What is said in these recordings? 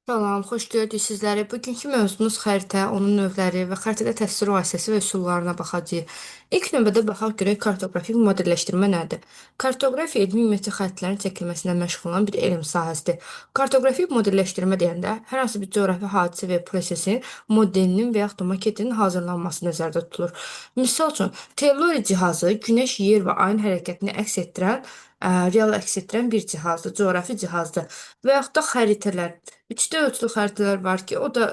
Salam, xoş gördük sizləri. Bugünkü mövzumuz xəritə, onun növləri və xəritədə təsvir vasitəsi və üsullarına baxacağıq. İlk növbədə baxaq görək kartoqrafik modelləşdirmə nədir? Kartoqrafiya elmi ümumiyyətcə xəritələrin çəkilməsində məşğul olan bir elm sahəsidir. Kartoqrafik modelləşdirmə deyəndə hər hansı bir coğrafi hadisə və prosesin modelinin və yaxud da maketinin hazırlanması nəzərdə tutulur. Misal üçün, Telluri cihazı günəş, yer və ayın hərəkətini real əks etdirən bir cihazdır, coğrafi cihazdır. Və yaxud da xəritələr. 3D ölçülü xəritələr var ki, o da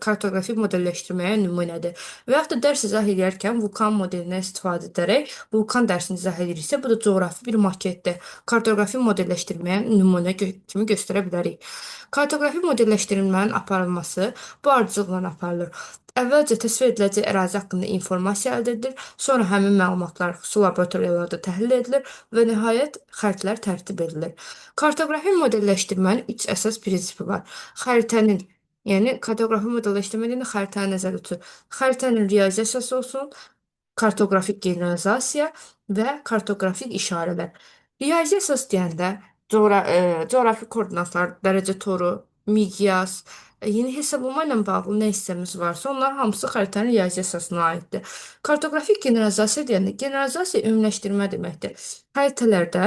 kartoqrafik modelləşdirməyə nümunədir. Və yaxud da dərs izah edərkən vulkan modelindən istifadə edərək vulkan dərsini izah ediriksə, bu da coğrafi bir maketdir. Kartoqrafik modelləşdirməyə kimi göstərə bilərik. Kartoqrafik modelləşdirilmənin aparılması bu ardıcılıqla aparılır. Əvvəlcə təsvir ediləcək ərazi haqqında informasiya əldə edilir, sonra həmin məlumatlar xüsusi laboratoriyalarda təhlil edilir və nəhayət xəritələr tərtib edilir. Kartoqrafi modelləşdirmənin üç əsas prinsipi var. Xəritənin, yəni kartoqrafi modelləşdirmə deyəndə xəritəni nəzərdə tutur. Xəritənin realizasiyası olsun, kartoqrafik generalizasiya və kartoqrafik işarələr. Realizasiyası deyəndə coğrafi koordinatlar, dərəcə toru, miqyas, yeni hesablama ilə bağlı nə hissəmiz varsa, onların hamısı xəritənin realizasiyasına aiddir. Kartoqrafik generalizasiya deyəndə generalizasiya ümumiləşdirmə deməkdir. Xəritələrdə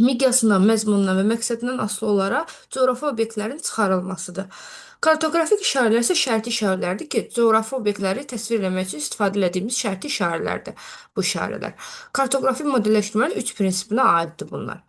miqyasından, məzmunundan və məqsədindən asılı olaraq coğrafi obyektlərin çıxarılmasıdır. Kartoqrafik işarələr isə şərti işarələrdir ki, coğrafi obyektləri təsvir etmək üçün istifadə etdiyimiz şərti işarələrdir bu işarələr. Kartoqrafik modelləşdirmənin üç prinsipinə aiddir bunlar.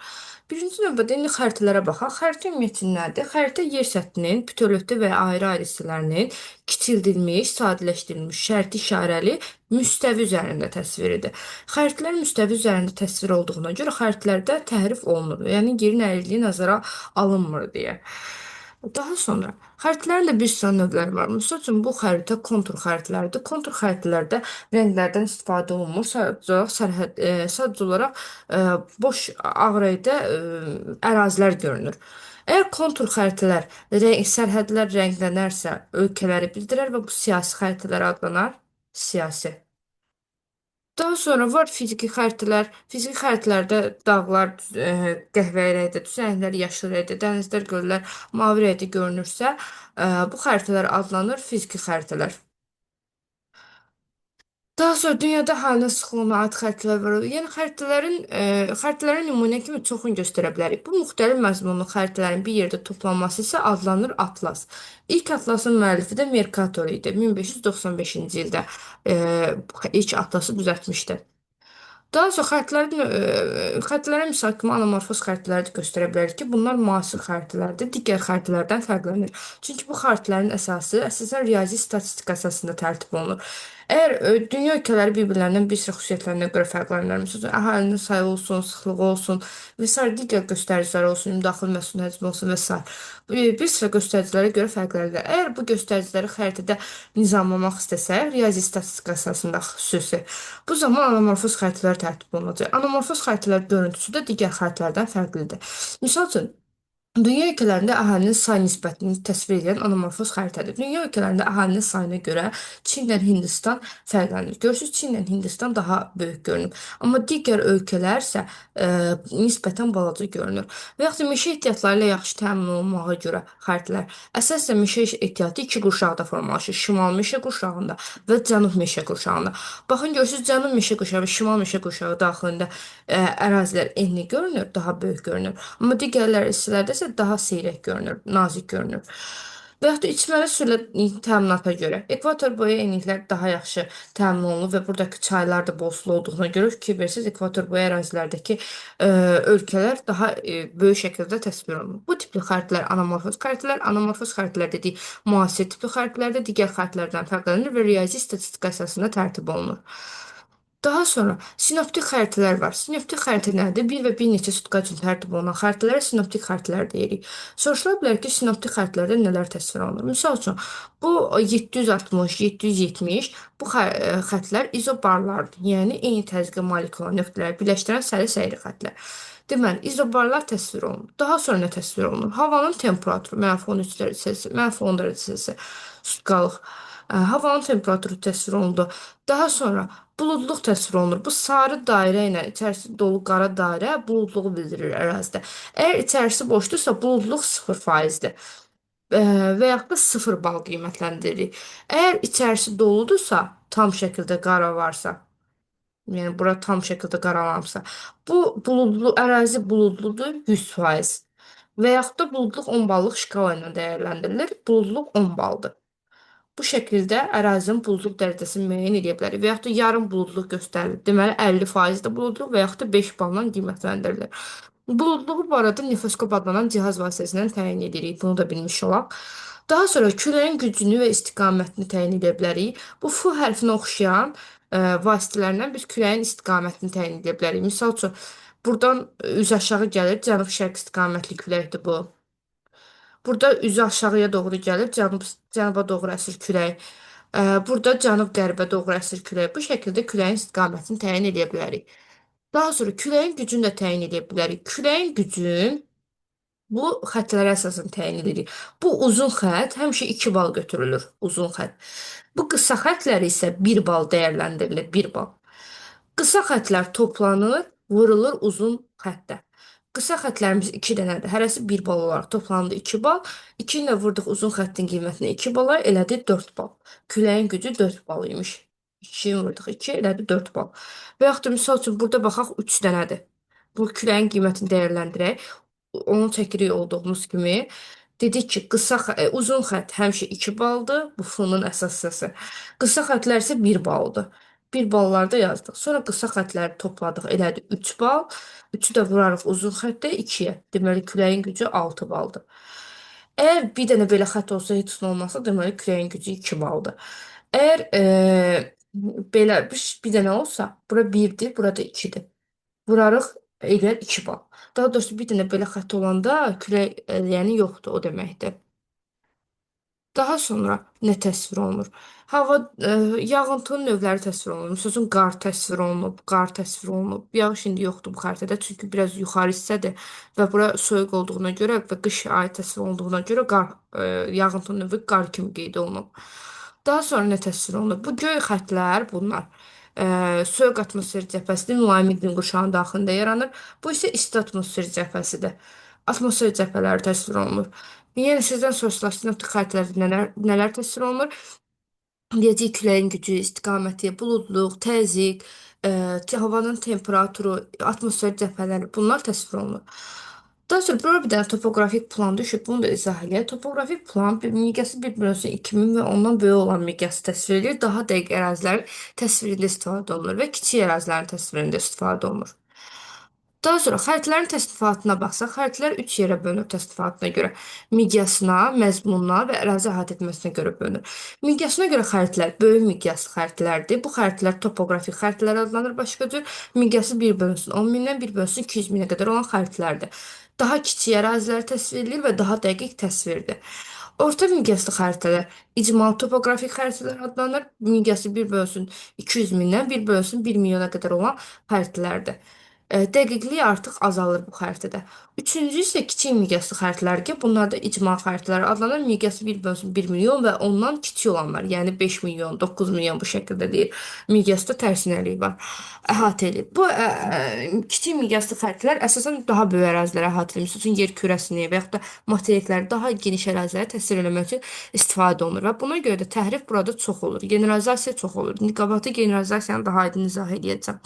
Birinci növbədə indi xəritələrə baxaq. Xəritə ümumiyyətlə nədir? Xəritə yer səthinin bütövlükdə və ya ayrı-ayrı hissələrinin kiçildilmiş, sadələşdirilmiş, şərti işarəli müstəvi üzərində təsviridir. Xəritələr müstəvi üzərində təsvir olduğuna görə xəritələrdə təhrif olunur. Yəni yerin əyrilliyi nəzərə alınmır deyə. Daha sonra xəritələrin də bir sıra növləri var. Məsəl üçün bu xəritə kontur xəritələridir. Kontur xəritələrdə rənglərdən istifadə olunmur. Sadəcə olaraq boş ağ rəngdə ərazilər görünür. Əgər kontur xəritələr sərhədlər rənglənərsə, ölkələri bildirər və bu siyasi xəritələr adlanar. Siyasi. Daha sonra var fiziki xəritələr. Fiziki xəritələrdə dağlar qəhvəyi rəngdə, düzənliklər yaşıl rəngdə, dənizlər, göllər mavi rəngdə görünürsə, bu xəritələr adlanır fiziki xəritələr. Daha sonra dünyada əhalinin sıxlığına aid xəritələr var. Yəni xəritələrin nümunə kimi çoxunu göstərə bilərik. Bu müxtəlif məzmunlu xəritələrin bir yerdə toplanması isə adlanır atlas. İlk atlasın müəllifi də Mercator idi. 1595-ci ildə e, ilk atlası düzəltmişdi. Daha çox xəritələrə misal kimi anamorfoz xəritələri də göstərə bilərik ki, bunlar müasir xəritələrdir, digər xəritələrdən fərqlənir. Çünki bu xəritələrin əsası əsasən riyazi statistika əsasında tərtib olunur. Əgər dünya ölkələri bir-birlərindən bir sıra xüsusiyyətlərinə görə fərqlənirlər, məsələn, əhalinin sayı olsun, sıxlığı olsun və sair digər göstəricilər olsun, ümumdaxili məhsul həcmi olsun və sair. Bir sıra göstəricilərə görə fərqlənirlər. Əgər bu göstəriciləri xəritədə nizamlamaq istəsək, riyazi statistika əsasında xüsusi bu zaman anamorfoz xəritələr tərtib olunacaq. Anamorfoz xəritələr görüntüsü də digər xəritələrdən fərqlidir. Misal üçün, dünya ölkələrində əhalinin sayı nisbətini təsvir edən anamorfoz xəritədir. Dünya ölkələrində əhalinin sayına görə Çinlə Hindistan fərqlənir. Görürsüz, Çinlə Hindistan daha böyük görünür. Amma digər ölkələr isə nisbətən balaca görünür. Və yaxud da meşə ehtiyatları ilə yaxşı təmin olunmağa görə xəritələr. Əsasən meşə ehtiyatı iki qurşaqda formalaşır. Şimal meşə qurşağında və cənub meşə qurşağında. Baxın, görürsüz, cənub meşə qurşağı və şimal meşə qurşağı daxilində ərazilər enli görünür, daha böyük görünür. Amma digərlər hissələrdə isə daha seyrək görünür, nazik görünür. Və yaxud da içməli su ilə təminata görə ekvator boyu enliklər daha yaxşı təmin olunur və buradakı çaylar da bol sulu olduğuna görə fikir versiniz, ekvator boyu ərazilərdəki ölkələr daha böyük şəkildə təsvir olunur. Bu tipli xəritələr anamorfoz xəritələr dedik, müasir tipli xəritələrdə digər xəritələrdən fərqlənir və riyazi statistika əsasında tərtib olunur. Daha sonra sinoptik xəritələr var. Sinoptik xəritə nədir? Bir və bir neçə sutka üçün tərtib olunan xəritələrə sinoptik xəritələr deyirik. Soruşula bilər ki, sinoptik xəritələrdə nələr təsvir olunur? Misal üçün, bu 760, 770 bu xəttlər izobarlardır. Yəni eyni təzyiqə malik olan nöqtələri birləşdirən səlis əyri xəttlər. Deməli, izobarlar təsvir olunur. Daha sonra nə təsvir olunur? Havanın temperaturu, -13 dərəcəsi, -10 dərəcəsi, sutkalıq. Havanın temperaturu təsvir olundu. Daha sonra buludluq təsvir olunur. Bu sarı dairə ilə içərisi dolu qara dairə buludluğu bildirir ərazidə. Əgər içərisi boşdursa buludluq 0%dir. və yaxud da 0 bal qiymətləndiririk. Əgər içərisi doludursa, tam şəkildə qara varsa, yəni bura tam şəkildə qaralanmışsa, bu buludlu ərazi buludludur 100% və yaxud da buludluq 10 ballıq şkala ilə dəyərləndirilir. Buludluq 10 baldır. Bu şəkildə ərazinin buludluq dərəcəsini müəyyən edə bilərik və yaxud da yarım buludluq göstərilir. Deməli 50% də buludluq və yaxud da 5 balla qiymətləndirilir. Buludluğu bu arada nefroskop adlanan cihaz vasitəsilə təyin edirik. Bunu da bilmiş olaq. Daha sonra küləyin gücünü və istiqamətini təyin edə bilərik. Bu F hərfinə oxşayan vasitələrlə biz küləyin istiqamətini təyin edə bilərik. Misal üçün, buradan üz aşağı gəlir, cənub-şərq istiqamətli küləkdir bu. Burada üzü aşağıya doğru gəlir, cənuba doğru əsir külək. Burada cənub-qərbə doğru əsir külək. Bu şəkildə küləyin istiqamətini təyin edə bilərik. Daha sonra küləyin gücünü də təyin edə bilərik. Küləyin gücün bu xətlərə əsasən təyin edirik. Bu uzun xətt həmişə 2 bal götürülür, uzun xətt. Bu qısa xəttlər isə 1 bal dəyərləndirilir, 1 bal. Qısa xətlər toplanır, vurulur uzun xəttə. Qısa xətlərimiz 2 dənədir. Hərəsi 1 bal olaraq toplandı 2 bal. 2 ilə vurduq uzun xəttin qiymətinə 2 bala, elədi 4 bal. Küləyin gücü 4 bal imiş. 2-yi vurduq 2, elədi 4 bal. Və yaxud da misal üçün burada baxaq 3 dənədir. Bu küləyin qiymətini dəyərləndirək. Onu çəkirik olduğumuz kimi. Dedik ki, uzun xətt həmişə 2 baldır. Bu fonun əsas hissəsi. Qısa xəttlər isə 1 baldır. 1 ballarda yazdıq. Sonra qısa xəttləri topladıq. Elədi 3 bal. 3-ü də vurarıq uzun xəttə 2-yə. Deməli küləyin gücü 6 baldır. Əgər bir dənə belə xətt olsa heç nə olmasa, deməli küləyin gücü 2 baldır. Əgər belə bir dənə olsa, bura 1-dir, burada 2-dir. Vurarıq eləyər 2 bal. Daha doğrusu bir dənə belə xətt olanda külək yəni yoxdur o deməkdir. Daha sonra nə təsvir olunur? Hava, yağıntının növləri təsvir olunur. Məsəl üçün, qar təsvir olunub, qar təsvir olunub. Yağış indi yoxdur bu xəritədə, çünki biraz yuxarı hissədir və bura soyuq olduğuna görə və qış ayı təsvir olunduğuna görə yağıntının növü qar kimi qeyd olunub. Daha sonra nə təsvir olunur? Bu göy xəttlər bunlar. Soyuq atmosfer cəbhəsində mülayim iqlim qurşağının daxilində yaranır. Bu isə isti atmosfer cəbhəsidir. Atmosfer cəbhələri təsvir olunur. Yəni sizdən soruşdular, sinoptik xəritələrdə nələr təsvir olunur? Deyəcək küləyin gücü, istiqaməti, buludluq, təzyiq, havanın temperaturu, atmosfer cəbhələri bunlar təsvir olunur. Daha sonra burada bir dənə topoqrafik plan düşüb, bunu da izah eləyək. Topoqrafik plan miqyası 1/2000 və ondan böyük olan miqyası təsvir edir. Daha dəqiq ərazilərin təsvirində istifadə olunur və kiçik ərazilərin təsvirində istifadə olunur. Daha sonra xəritələrin təsnifatına baxsaq, xəritələr 3 yerə bölünür təsnifatına görə. Miqyasına, məzmununa və ərazi əhatə etməsinə görə bölünür. Miqyasına görə xəritələr böyük miqyaslı xəritələrdir. Bu xəritələr topoqrafik xəritələr adlanır başqa cür. Miqyası 1/10.000-dən 1/200.000-ə qədər olan xəritələrdir. Daha kiçik əraziləri təsvir edir və daha dəqiq təsvirdir. Orta miqyaslı xəritələr icmal topoqrafik xəritələr adlanır. Miqyası 1/200.000-dən 1/1 milyona qədər olan xəritələrdir. Dəqiqliyi artıq azalır bu xəritədə. Üçüncü isə kiçik miqyaslı xəritələr ki, bunlar da icma xəritələri adlanır. Miqyası 1/1 milyon və ondan kiçik olanlar, yəni 5 milyon, 9 milyon bu şəkildə deyir. Miqyasda tərsinəlik var. Əhatə edir. Bu kiçik miqyaslı xəritələr əsasən daha böyük ərazilərə əhatə edir. Məsələn, yer kürəsini və yaxud da materikləri daha geniş ərazilərə təsvir etmək üçün istifadə olunur və buna görə də təhrif burada çox olur. Generalizasiya çox olur. Qabaqda generalizasiyanı daha aydın izah edəcəm.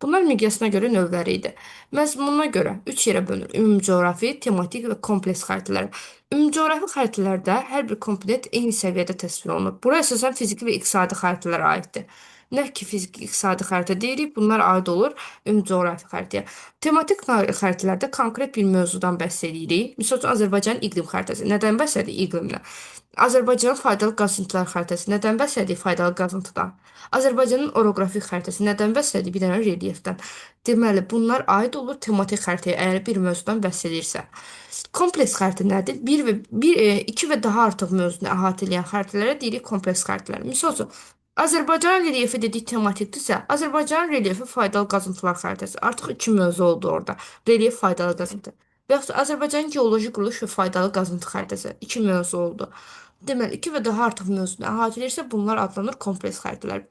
Bunlar miqyasına görə növləri idi. Məzmununa görə 3 yerə bölünür. Ümumi coğrafi, tematik və kompleks xəritələr. Ümumi coğrafi xəritələrdə hər bir komponent eyni səviyyədə təsvir olunur. Bura əsasən fiziki və iqtisadi xəritələrə aiddir. Nə ki fiziki iqtisadi xəritə deyirik, bunlar aid olur ümumi coğrafi xəritəyə. Tematik xəritələrdə konkret bir mövzudan bəhs edirik. Məsəl üçün Azərbaycanın iqlim xəritəsi. Nədən bəhs edir? İqlimlə. Azərbaycanın faydalı qazıntılar xəritəsi nədən bəhs edir? Faydalı qazıntıdan. Azərbaycanın oroqrafik xəritəsi nədən bəhs edir? Bir dənə relyefdən. Deməli, bunlar aid olur tematik xəritəyə, əgər bir mövzudan bəhs edirsə. Kompleks xəritə nədir? 2 və daha artıq mövzunu əhatə edən xəritələrə deyirik kompleks xəritələr. Misal üçün, Azərbaycan relyefi dedik tematikdirsə, Azərbaycan relyefi faydalı qazıntılar xəritəsi. Artıq 2 mövzu oldu orada. Relyef faydalı qazıntı. Və yaxud Azərbaycanın geoloji quruluş və faydalı qazıntı xəritəsi. 2 mövzu oldu. Deməli, 2 və daha artıq mövzunu əhatə edirsə, bunlar adlanır kompleks xəritələr.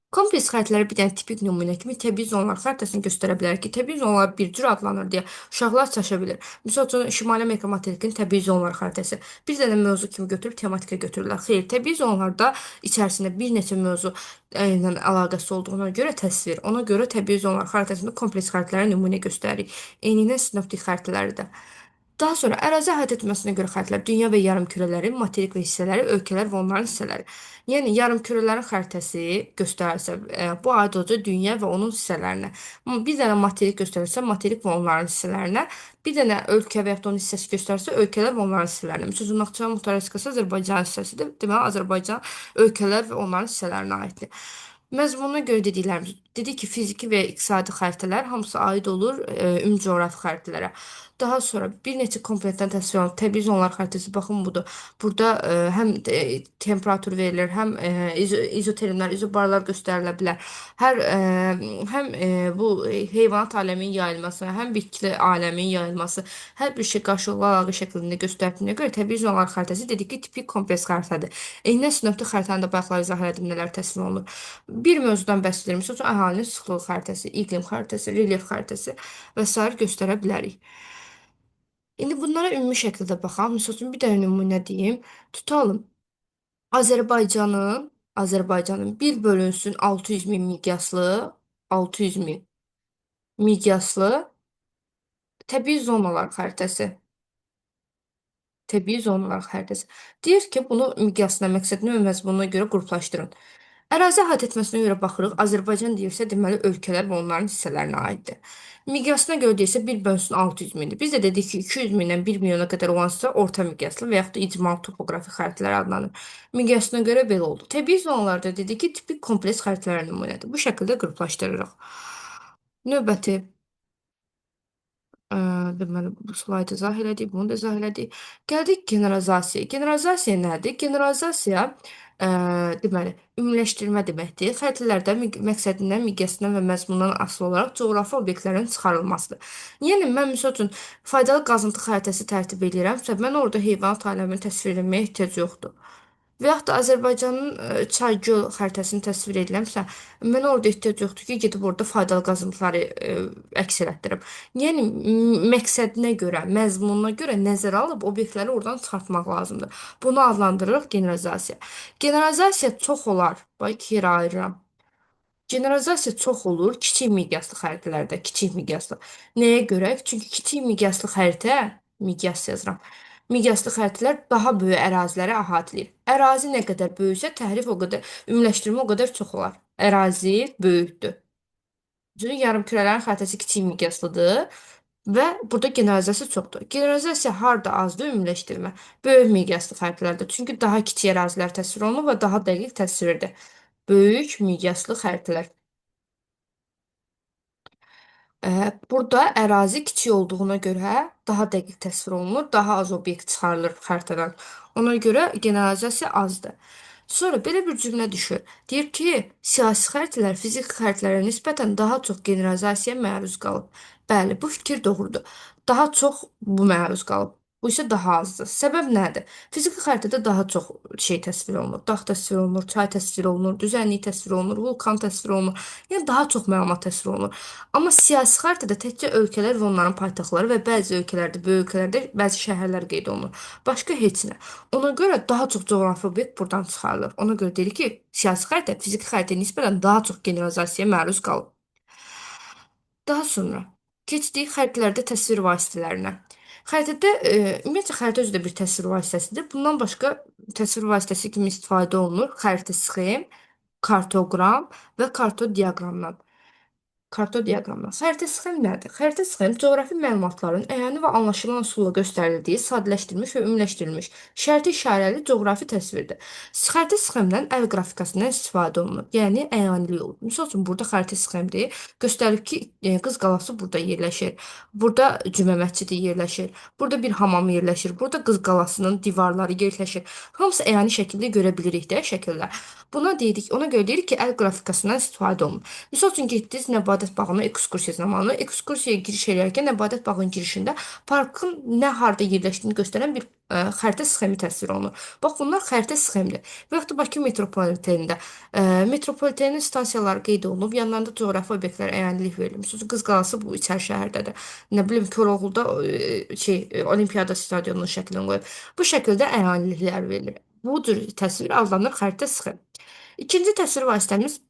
Kompleks xəritələri bir dənə tipik nümunə kimi təbii zonalar xəritəsini göstərə bilər ki, təbii zonalar bir cür adlanır deyə uşaqlar çaşa bilir. Misal üçün, Şimali Amerika materikinin təbii zonalar xəritəsi bir dənə mövzu kimi götürüb tematika götürürlər. Xeyr, təbii zonalarda içərisində bir neçə mövzu ilə əlaqəsi olduğuna görə təsvir, ona görə təbii zonalar xəritəsində kompleks xəritələrə nümunə göstəririk. Eynilə sinoptik xəritələri də. Daha sonra ərazi əhatə etməsinə görə xəritələr dünya və yarımkürələri, materik və hissələri, ölkələr və onların hissələri. Yəni yarımkürələrin xəritəsi göstərilsə, bu aid olacaq dünya və onun hissələrinə. Bir dənə materik göstərilsə, materik və onların hissələrinə, bir dənə ölkə və ya da onun hissəsi göstərilsə, ölkələr və onların hissələrinə. Məsələn, Naxçıvan Muxtar Respublikası Azərbaycan hissəsidir. Deməli, Azərbaycan ölkələr və onların hissələrinə aiddir. Məzmununa görə dediklərimiz, dedik ki, fiziki və iqtisadi xəritələr hamısı aid olur ümumi coğrafi xəritələrə. Daha sonra bir neçə komponentdən təsvir olunur. Təbii zonlar xəritəsi baxın budur. Burada həm temperatur verilir, həm izotermlər, izobarlar göstərilə bilər. Həm bu heyvanat aləminin yayılması, həm bitki aləminin yayılması, hər bir şey qarşılıqlı əlaqə şəklində göstərdiyinə görə təbii zonlar xəritəsi dedik ki, tipik kompleks xəritədir. Eyni sinoptik xəritənin də bayaqlar izah elədim nələr təsvir olunur. Bir mövzudan bəhs edirəm. Məsəl üçün, əhalinin sıxlıq xəritəsi, iqlim xəritəsi, relyef xəritəsi və sair göstərə bilərik. İndi bunlara ümumi şəkildə baxaq. Misal üçün, bir dənə nümunə deyim. Tutalım. Azərbaycanın Azərbaycanın bir bölünsün 600 min miqyaslı 600 min miqyaslı təbii zonalar xəritəsi. Təbii zonalar xəritəsi. Deyir ki, bunu miqyasına, məqsədinə və məzmununa görə qruplaşdırın. Ərazi əhatə etməsinə görə baxırıq. Azərbaycan deyirsə, deməli ölkələr və onların hissələrinə aiddir. Miqyasına görə deyirsə, bir bölünsün 600 mindir. Biz də dedik ki, 200 mindən 1 milyona qədər olansa orta miqyaslı və yaxud da icmal topoqrafi xəritələr adlanır. Miqyasına görə belə oldu. Təbii zonalarda dedik ki, tipik kompleks xəritələr nümunədir. Bu şəkildə qruplaşdırırıq. Növbəti deməli, bu slaydı izah elədik, bunu da izah elədik. Gəldik generalizasiyaya. Generalizasiya nədir? Generalizasiya deməli, ümumiləşdirmə deməkdir. Xəritələrdə məqsədindən, miqyasından və məzmunundan asılı olaraq coğrafi obyektlərin çıxarılmasıdır. Yəni, mən misal üçün faydalı qazıntı xəritəsi tərtib edirəmsə, mən orada heyvanat aləmini təsvir etməyə ehtiyac yoxdur. Və yaxud da Azərbaycanın çay-göl xəritəsini təsvir ediləmsə, mənə orada ehtiyac yoxdur ki, gedib orada faydalı qazıntıları əks elətdirəm. Yəni məqsədinə görə, məzmununa görə nəzərə alıb obyektləri oradan çıxartmaq lazımdır. Bunu adlandırırıq generalizasiya. Generalizasiya çox olar. Bax, iki yerə ayırıram. Generalizasiya çox olur kiçik miqyaslı xəritələrdə, kiçik miqyaslı. Nəyə görə? Çünki kiçik miqyaslı xəritə, miqyas yazıram. Miqyaslı xəritələr daha böyük əraziləri əhatə edir. Ərazi nə qədər böyüksə, təhrif o qədər, ümumiləşdirmə o qədər çox olar. Ərazi böyükdür. Çünki yarımkürələrin xəritəsi kiçik miqyaslıdır və burada generalizasiya çoxdur. Generalizasiya harda azdır ümumiləşdirmə? Böyük miqyaslı xəritələrdə. Çünki daha kiçik ərazilər təsvir olunur və daha dəqiq təsvirdir. Böyük miqyaslı xəritələr. Burada ərazi kiçik olduğuna görə daha dəqiq təsvir olunur, daha az obyekt çıxarılır xəritədən. Ona görə generalizasiya azdır. Sonra belə bir cümlə düşür. Deyir ki, siyasi xəritələr fiziki xəritələrə nisbətən daha çox generalizasiyaya məruz qalıb. Bəli, bu fikir doğrudur. Daha çox bu məruz qalıb. Bu isə daha azdır. Səbəb nədir? Fiziki xəritədə daha çox şey təsvir olunur. Dağ təsvir olunur, çay təsvir olunur, düzənlik təsvir olunur, vulkan təsvir olunur. Yəni daha çox məlumat təsvir olunur. Amma siyasi xəritədə təkcə ölkələr və onların paytaxtları və bəzi ölkələrdə, böyük ölkələrdə bəzi şəhərlər qeyd olunur. Başqa heç nə. Ona görə daha çox coğrafi obyekt buradan çıxarılır. Ona görə deyilir ki, siyasi xəritə fiziki xəritəyə nisbətən daha çox generalizasiyaya məruz qalır. Daha sonra keçdik xəritələrdə təsvir vasitələrinə. Xəritədə ümumiyyətlə xəritə özü də bir təsvir vasitəsidir. Bundan başqa təsvir vasitəsi kimi istifadə olunur. Xəritə sxem, kartoqram və kartodiaqramdan. Kartodiaqramdan. Xəritə sxem nədir? Xəritə sxem coğrafi məlumatların əyani və anlaşılan üsulla göstərildiyi sadə və ümumiləşdirilmiş şərti işarəli coğrafi təsvirdir. Xəritə sxemdən əl qrafikasından istifadə olunur. Yəni əyanilik olur. Misal üçün burada xəritə sxemdir. Göstərib ki, Qız qalası burada yerləşir. Burada Cümə məscidi yerləşir. Burada bir hamam yerləşir. Burada Qız qalasının divarları yerləşir. Hamısı əyani şəkildə görə bilirik də şəkillər. Buna deyirik, ona görə deyirik ki, əl qrafikasından istifadə olunur. Misal üçün getdiniz Nəbadət bağına ekskursiya zamanı ekskursiyaya giriş edərkən Nəbadət bağının girişində parkın nə harda yerləşdiyini göstərən bir xəritə sxemi təsvir olunur. Bax, bunlar xəritə sxemidir. Və yaxud da Bakı metropolitenində metropolitenin stansiyaları qeyd olunub, yanlarında coğrafi obyektlər əyanilik verilmiş. Qız Qalası bu içəri şəhərdədir. Nə bilim, Koroğluda Olimpiyada stadionunun şəklini qoyub. Bu şəkildə əyaniliklər verilir. Bu cür təsvir adlanır xəritə sxemi. İkinci təsvir vasitəmiz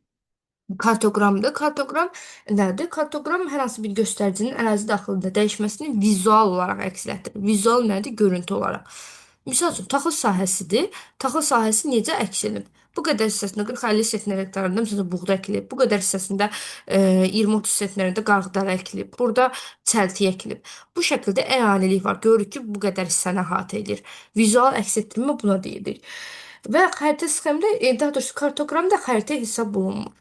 kartoqramdır. Kartoqram nədir? Kartoqram hər hansı bir göstəricinin ərazi daxilində dəyişməsini vizual olaraq əks etdirir. Vizual nədir? Görüntü olaraq. Misal üçün, taxıl sahəsidir. Taxıl sahəsi necə əks edilib? Bu qədər hissəsində 40-50 sentner hektarında məsələn buğda əkilib. Bu qədər hissəsində 20-30 sentnerində qarğıdalı əkilib. Burada çəltik əkilib. Bu şəkildə əyanilik var. Görürük ki, bu qədər hissəni əhatə edir. Vizual əks etdirmə buna deyilir. Və xəritə sxemdə, daha doğrusu kartoqramda xəritə hesab olunmur.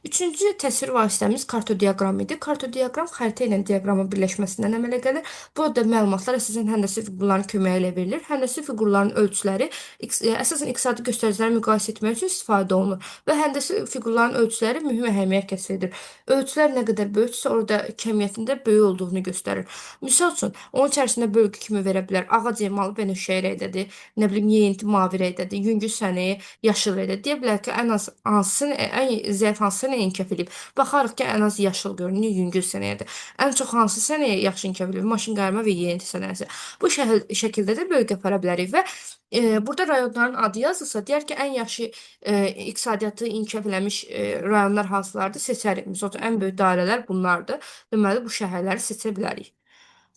Üçüncü təsvir vasitəmiz kartodiaqram idi. Kartodiaqram xəritə ilə diaqramın birləşməsindən əmələ gəlir. Bu da məlumatlar əsasən həndəsi fiqurların köməyi ilə verilir. Həndəsi fiqurların ölçüləri əsasən iqtisadi göstəriciləri müqayisə etmək üçün istifadə olunur və həndəsi fiqurların ölçüləri mühüm əhəmiyyət kəsb edir. Ölçülər nə qədər böyüksə, orada kəmiyyətində böyük olduğunu göstərir. Misal üçün, onun içərisində bölgü kimi verə bilər. Ağac emalı bənövşəyi rəngdədir, nə bilim, yeyinti mavi rəngdədir, yüngül sənəyi yaşıl rəngdədir. Deyə bilər ki, ən az hansını, ən zəif hansı sənəyə inkişaf edib. Baxarıq ki, ən az yaşıl görünür, yüngül sənəyədir. Ən çox hansı sənəyə yaxşı inkişaf edib? Maşın qayırma və yeyinti sənayesi. Bu şəkildə də bölgə apara bilərik və burada rayonların adı yazılsa, deyər ki, ən yaxşı iqtisadiyyatı inkişaf eləmiş rayonlar hansılardır seçərik. Məsələn, ən böyük dairələr bunlardır. Deməli, bu şəhərləri seçə bilərik.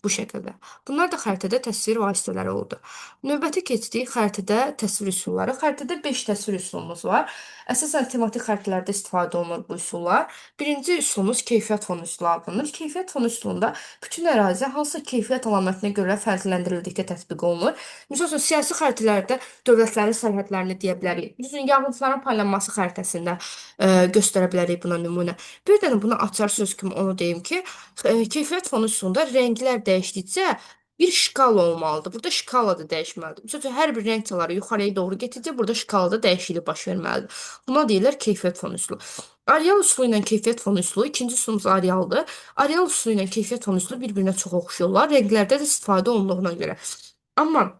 Bu şəkildə. Bunlar da xəritədə təsvir vasitələri oldu. Növbəti keçdik xəritədə təsvir üsulları. Xəritədə 5 təsvir üsulumuz var. Əsasən tematik xəritələrdə istifadə olunur bu üsullar. Birinci üsulumuz keyfiyyət fonu üsulu adlanır. Keyfiyyət fonu üsulunda bütün ərazi hansı keyfiyyət əlamətinə görə fərqləndirildikdə tətbiq olunur. Məsələn, siyasi xəritələrdə dövlətlərin sərhədlərini deyə bilərik. Düzün, yağıntıların paylanması xəritəsində göstərə bilərik buna nümunə. Bir dənə buna açar söz kimi onu deyim ki, keyfiyyət fonu üsulunda rənglər dəyişdikcə bir şkala olmalıdır. Burada şkala da dəyişməlidir. Məsələn, hər bir rəng çaları yuxarıya doğru getdikcə burada şkalada dəyişiklik baş verməlidir. Buna deyirlər keyfiyyət fonu üsulu. Areal üsulu ilə keyfiyyət fonu üsulu, ikinci üsulumuz arealdır. Areal üsulu ilə keyfiyyət fonu üsulu bir-birinə çox oxşuyurlar. Rənglərdə də istifadə olunduğuna görə. Amma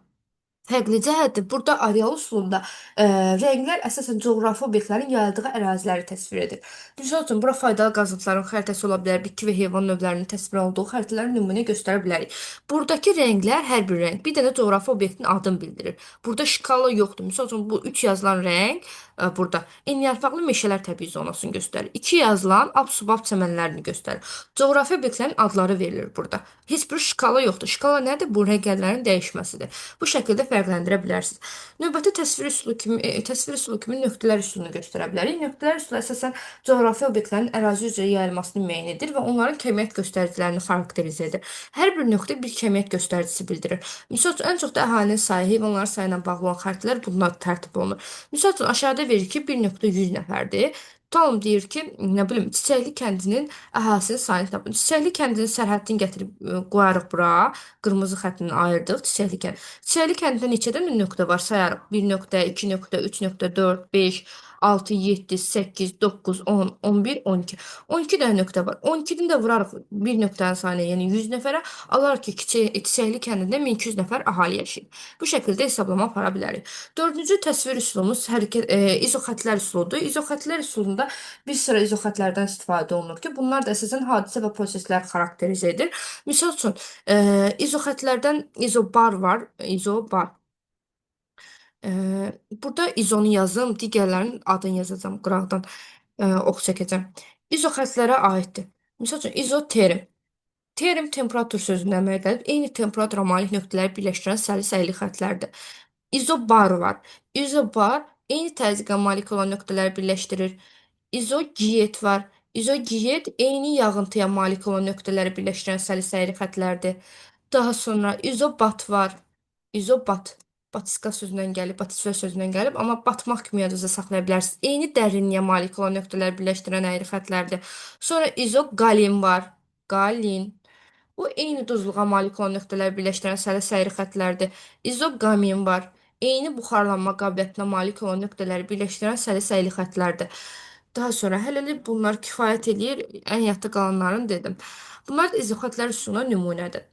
fərqli cəhətdir. Burada areal üsulunda rənglər əsasən coğrafi obyektlərin yayıldığı əraziləri təsvir edir. Misal üçün, bura faydalı qazıntıların xəritəsi ola bilər, bitki və heyvan növlərinin təsvir olunduğu xəritələrin nümunə göstərə bilərik. Buradakı rənglər hər bir rəng bir dənə coğrafi obyektin adını bildirir. Burada şkala yoxdur. Misal üçün, bu 3 yazılan rəng burada enliyarpaqlı meşələr təbii zonasını göstərir. 2 yazılan ab-subab çəmənlərini göstərir. Coğrafi obyektlərin adları verilir burada. Heç bir şkala yoxdur. Şkala nədir? Bu rənglərin dəyişməsidir. Bu şəkildə fərqləndirə bilərsiniz. Növbəti təsvir üsulu kimi nöqtələr üsulunu göstərə bilərik. Nöqtələr üsulu əsasən coğrafi obyektlərin ərazi üzrə yayılmasını müəyyən edir və onların kəmiyyət göstəricilərini xarakterizə edir. Hər bir nöqtə bir kəmiyyət göstəricisi bildirir. Misal üçün, ən çox da əhalinin sayı, heyvanların sayı ilə bağlı olan xəritələr bunlar tərtib olunur. Misal üçün, aşağıda verir ki, 1.100 nəfərdir. Tutalım deyir ki, nə bilim, Çiçəkli kəndinin əhalisi sayını tapın. Çiçəkli kəndinin sərhədini gətirib qoyarıq bura. Qırmızı xəttindən ayırdıq Çiçəkli kənd. Çiçəkli kəndində neçə dənə nöqtə var sayarıq. 1 nöqtə, 2 nöqtə, 3 nöqtə, 4, 5, 6, 7, 8, 9, 10, 11, 12. 12 dənə nöqtə var. 12-ni də vurarıq bir nöqtənin sayına, yəni 100 nəfərə. Alarıq ki, Çiçəkli kəndində 1200 nəfər əhali yaşayır. Bu şəkildə hesablama apara bilərik. Dördüncü təsvir üsulumuz izoxətlər üsuludur. İzoxətlər üsulunda bir sıra izoxətlərdən istifadə olunur ki, bunlar da əsasən hadisə və proseslər xarakterizə edir. Misal üçün, izoxətlərdən izobar var, izobar. Burada izonu yazım, digərlərinin adını yazacağım, qıraqdan ox çəkəcəm. İzoxətlərə aiddir. Misal üçün, izoterim. Terim temperatur sözündən əmələ gəlib, eyni temperatura malik nöqtələri birləşdirən səli-səyli xətlərdir. İzobar var. İzobar eyni təzyiqə malik olan nöqtələri birləşdirir. İzoqiyet var. İzoqiyet eyni yağıntıya malik olan nöqtələri birləşdirən səli-səyli xətlərdir. Daha sonra izobat var. İzobat. Batiska sözündən gəlib, batisfer sözündən gəlib, amma batmaq kimi yadınızda saxlaya bilərsiniz. Eyni dərinliyə malik olan nöqtələri birləşdirən əyri xətlərdir. Sonra izoqalin var. Qalin. Bu eyni duzluğa malik olan nöqtələri birləşdirən səli-səyri xətlərdir. İzoqamin var. Eyni buxarlanma qabiliyyətinə malik olan nöqtələri birləşdirən səli-səyli xətlərdir. Daha sonra hələlik bunlar kifayət eləyir. Ən yadda qalanlarını dedim. Bunlar da izoxətlər üsuluna nümunədir.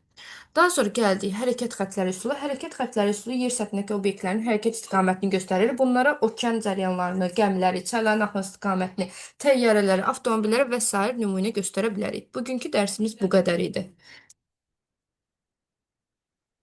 Daha sonra gəldik hərəkət xəttləri üsulu. Hərəkət xəttləri üsulu yer səthindəki obyektlərin hərəkət istiqamətini göstərir. Bunlara okean cəryanlarını, gəmiləri, çayların axın istiqamətini, təyyarələri, avtomobilləri və sair nümunə göstərə bilərik. Bugünkü dərsimiz bu qədər idi.